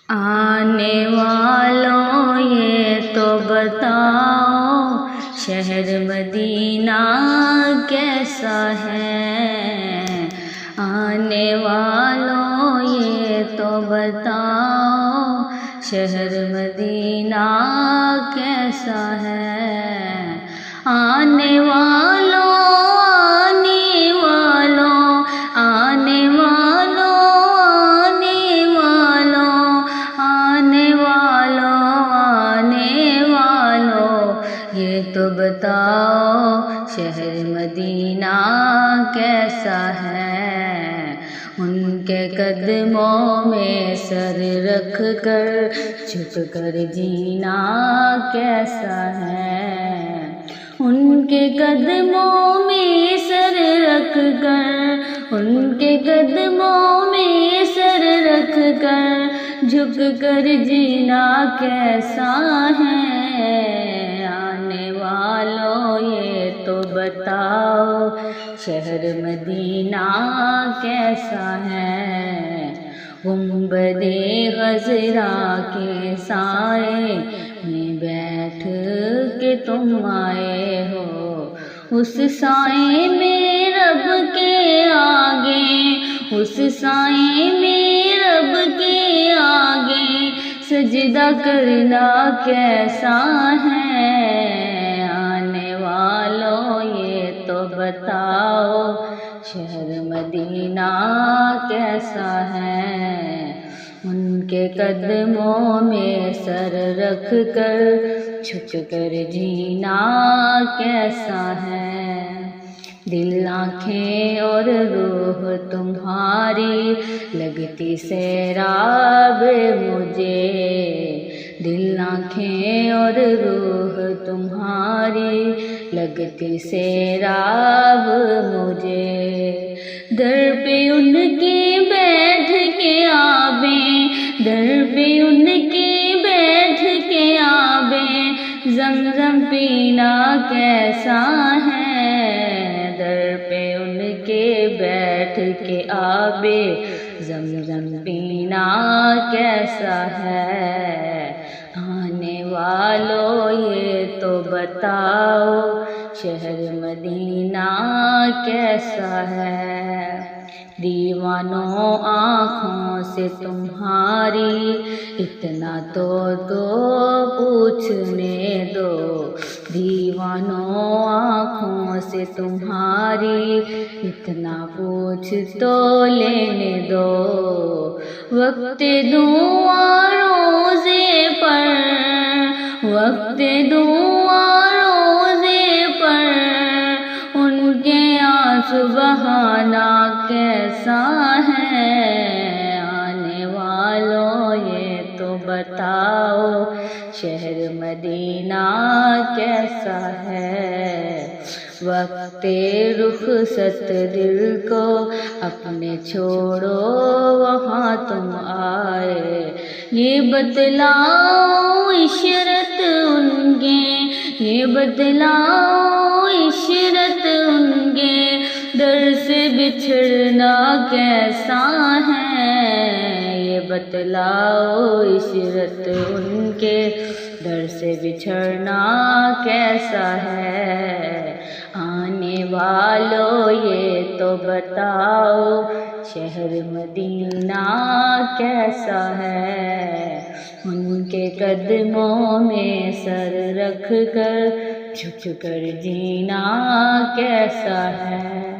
آنے والوں یہ تو بتاؤ شہر مدینہ کیسا ہے؟ آنے والوں یہ تو بتاؤ شہر مدینہ کیسا ہے؟ آنے والوں یہ تو بتاؤ شہر مدینہ کیسا ہے؟ ان کے قدموں میں سر رکھ کر جھک کر جینا کیسا ہے؟ ان کے قدموں میں سر رکھ کر، ان کے قدموں میں سر رکھ کر جھک کر جینا کیسا ہے؟ آنے والوں یہ تو بتاؤ شہر مدینہ کیسا ہے؟ گنبدِ خضرا کے سائے میں بیٹھ کے تم آئے ہو، اس سائے میں رب کے آگے، اس سائے میں رب کے آگے سجدہ کرنا کیسا ہے؟ آنے والوں یہ تو بتاؤ شہر مدینہ کیسا ہے؟ ان کے قدموں میں سر رکھ کر جھک کر جینا کیسا ہے؟ دل، آنکھیں اور روح تمہاری لگتی سیراب مجھے، دل، آنکھیں اور روح تمہاری لگتی سیراب مجھے، در پہ ان کے بیٹھ کے آبیں، در پہ ان کے بیٹھ کے آبیں زمزم پینا کیسا ہے؟ در پہ ان کے بیٹھ کے آب زمزم پینا کیسا ہے؟ آنے والوں یہ تو بتاؤ شہر مدینہ کیسا ہے؟ دیوانوں آنکھوں سے تمہاری اتنا تو پوچھنے دو، دیوانوں آنکھوں سے تمہاری اتنا پوچھ تو لینے دو، وقت دعا روزے پر، وقت دعا روزے پر ان کے آنسو بہانا کیسا ہے؟ آنے والوں یہ تو بتاؤ شہر مدینہ کیسا ہے؟ وقت رخصت دل کو اپنے چھوڑو وہاں تم آئے، یہ بتلاؤ عشرت ان کے، یہ بتلاؤ عشرت ان کے در سے بچھڑنا کیسا ہے؟ یہ بتلاؤ عشرت ان کے در سے بچھڑنا کیسا ہے؟ آنے والوں یہ تو بتاؤ شہر مدینہ کیسا ہے؟ ان کے قدموں میں سر رکھ کر جھک کر جینا کیسا ہے؟